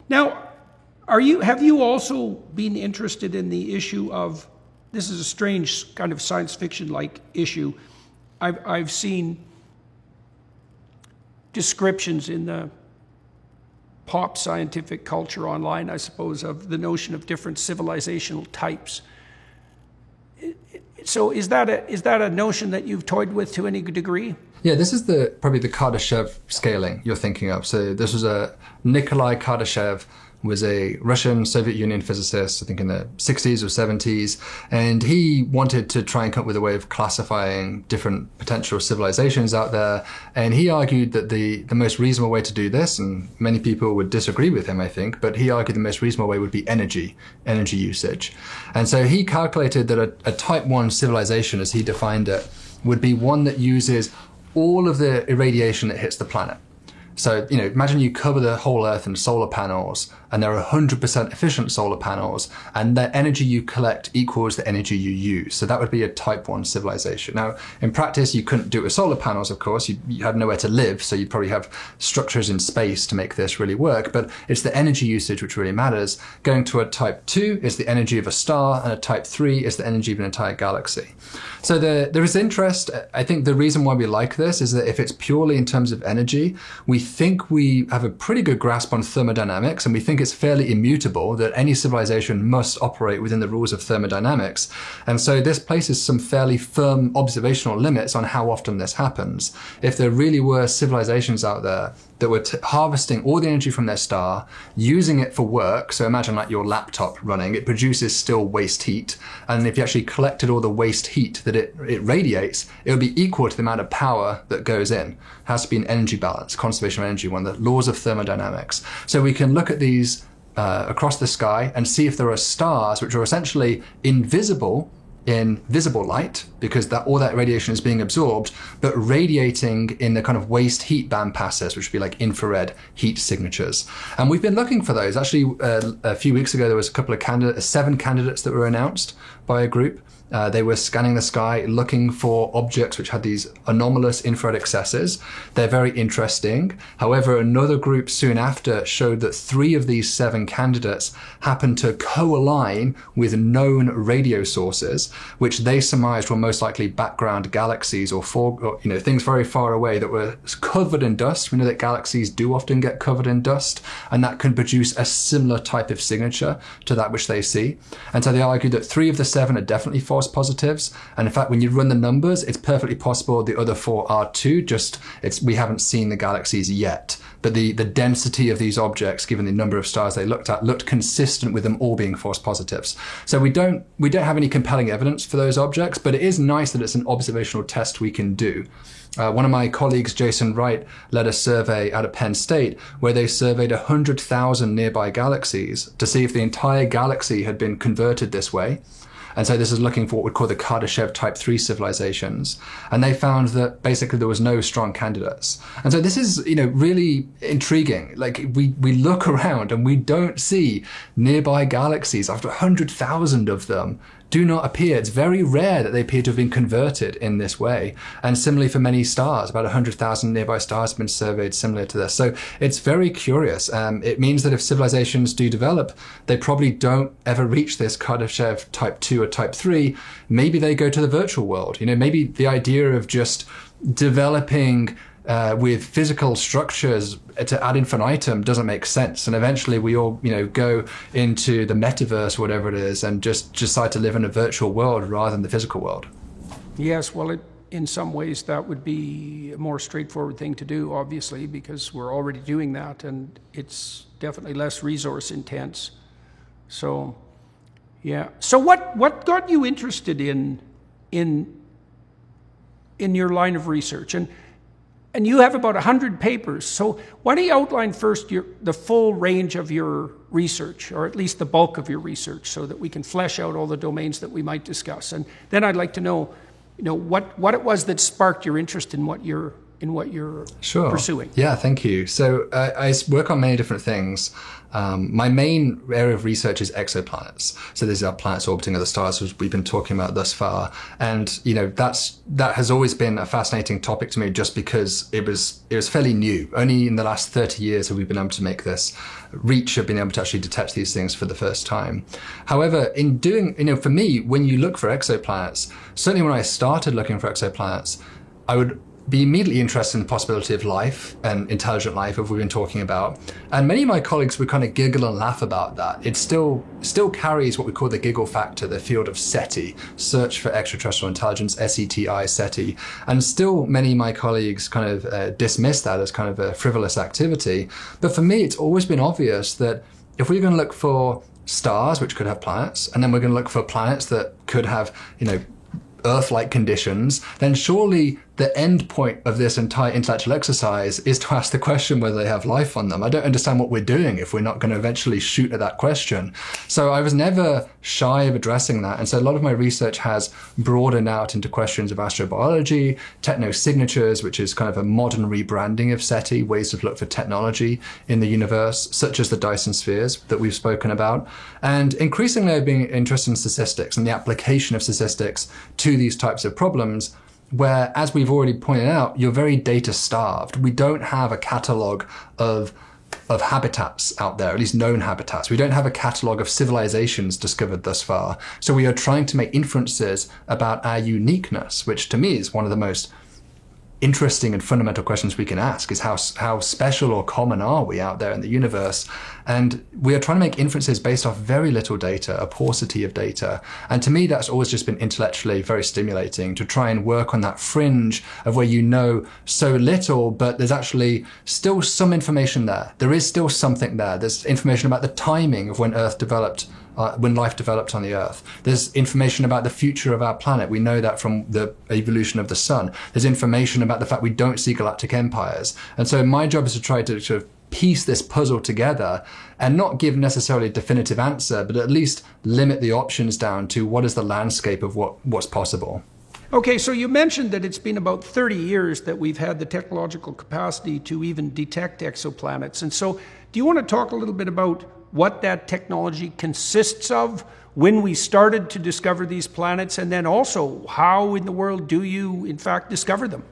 Now, have you also been interested in the issue of, this is a strange kind of science fiction-like issue. I've seen descriptions in the pop scientific culture online, I suppose, of the notion of different civilizational types. So is that a notion that you've toyed with to any degree? Yeah, this is probably the Kardashev scaling you're thinking of. So this was Nikolai Kardashev was a Russian Soviet Union physicist, I think in the 60s or 70s, and he wanted to try and come up with a way of classifying different potential civilizations out there. And he argued that the most reasonable way to do this, and many people would disagree with him, I think, but he argued the most reasonable way would be energy usage. And so he calculated that a type 1 civilization, as he defined it, would be one that uses all of the irradiation that hits the planet. So, imagine you cover the whole Earth in solar panels, and there are 100% efficient solar panels, and the energy you collect equals the energy you use. So that would be a type 1 civilization. Now, in practice, you couldn't do it with solar panels, of course. You had nowhere to live, so you'd probably have structures in space to make this really work. But it's the energy usage which really matters. Going to a type 2 is the energy of a star, and a type 3 is the energy of an entire galaxy. So there is interest. I think the reason why we like this is that if it's purely in terms of energy, we think we have a pretty good grasp on thermodynamics, and we think it's fairly immutable that any civilization must operate within the rules of thermodynamics. And so this places some fairly firm observational limits on how often this happens. If there really were civilizations out there that were harvesting all the energy from their star, using it for work, so imagine like your laptop running, it produces still waste heat, and if you actually collected all the waste heat that it radiates, it would be equal to the amount of power that goes in. It has to be an energy balance, conservation of energy, one of the laws of thermodynamics. So we can look at these across the sky and see if there are stars which are essentially invisible in visible light, because all that radiation is being absorbed, but radiating in the kind of waste heat band passes, which would be like infrared heat signatures. And we've been looking for those. Actually, a few weeks ago, there was a couple of 7 candidates that were announced by a group. They were scanning the sky, looking for objects which had these anomalous infrared excesses. They're very interesting. However, another group soon after showed that 3 of these 7 candidates happened to co-align with known radio sources, which they surmised were most likely background galaxies or things very far away that were covered in dust. We know that galaxies do often get covered in dust, and that can produce a similar type of signature to that which they see. And so they argued that 3 of the 7 are definitely false positives, and in fact when you run the numbers, it's perfectly possible the other 4 are too, we haven't seen the galaxies yet. But the density of these objects, given the number of stars they looked at, looked consistent with them all being false positives. So we don't have any compelling evidence for those objects, but it is nice that it's an observational test we can do. One of my colleagues, Jason Wright, led a survey out of Penn State where they surveyed 100,000 nearby galaxies to see if the entire galaxy had been converted this way. And so this is looking for what we'd call the Kardashev type 3 civilizations. And they found that basically there was no strong candidates. And so this is, really intriguing. Like we look around and we don't see nearby galaxies. After 100,000 of them do not appear. It's very rare that they appear to have been converted in this way. And similarly for many stars, about 100,000 nearby stars have been surveyed similar to this. So it's very curious. It means that if civilizations do develop, they probably don't ever reach this Kardashev type 2 or type 3. Maybe they go to the virtual world. Maybe the idea of just developing with physical structures to ad infinitum doesn't make sense, and eventually we all go into the metaverse, whatever it is, and just decide to live in a virtual world rather than the physical world. Yes, well, in some ways that would be a more straightforward thing to do, obviously, because we're already doing that, and it's definitely less resource intense. So yeah, so what got you interested in your line of research? And you have about 100 papers. So why don't you outline first the full range of your research, or at least the bulk of your research, so that we can flesh out all the domains that we might discuss. And then I'd like to know, what it was that sparked your interest in what you're Sure. pursuing. Yeah, thank you. So I work on many different things. My main area of research is exoplanets. So these are planets orbiting other stars, which we've been talking about thus far. And, you know, that has always been a fascinating topic to me just because it was fairly new. Only in the last 30 years have we been able to make this reach of being able to actually detect these things for the first time. However, in doing, you know, for me, when you look for exoplanets, certainly when I started looking for exoplanets, I would be immediately interested in the possibility of life and intelligent life, as we've been talking about. And many of my colleagues would kind of giggle and laugh about that. It still carries what we call the giggle factor, the field of SETI, Search for Extraterrestrial Intelligence, SETI, SETI. And still many of my colleagues kind of dismiss that as kind of a frivolous activity. But for me, it's always been obvious that if we're going to look for stars, which could have planets, and then we're going to look for planets that could have, you know, Earth-like conditions, then surely the end point of this entire intellectual exercise is to ask the question whether they have life on them. I don't understand what we're doing if we're not going to eventually shoot at that question. So I was never shy of addressing that. And so a lot of my research has broadened out into questions of astrobiology, technosignatures, which is kind of a modern rebranding of SETI, ways to look for technology in the universe, such as the Dyson spheres that we've spoken about. And increasingly I've been interested in statistics and the application of statistics to these types of problems, where, as we've already pointed out, you're very data starved. We don't have a catalogue of habitats out there, at least known habitats. We don't have a catalogue of civilizations discovered thus far. So we are trying to make inferences about our uniqueness, which to me is one of the most interesting and fundamental questions we can ask, is how special or common are we out there in the universe? And we are trying to make inferences based off very little data, a paucity of data. And to me, that's always just been intellectually very stimulating, to try and work on that fringe of where you know so little, but there's actually still some information there. There is still something there. There's information about the timing of when Earth developed, when life developed on the Earth. There's information about the future of our planet. We know that from the evolution of the sun. There's information about the fact we don't see galactic empires. And so my job is to try to sort of piece this puzzle together and not give necessarily a definitive answer, but at least limit the options down to what is the landscape of what's possible. Okay, so you mentioned that it's been about 30 years that we've had the technological capacity to even detect exoplanets. And so do you want to talk a little bit about what that technology consists of, when we started to discover these planets, and then also how in the world do you in fact discover them?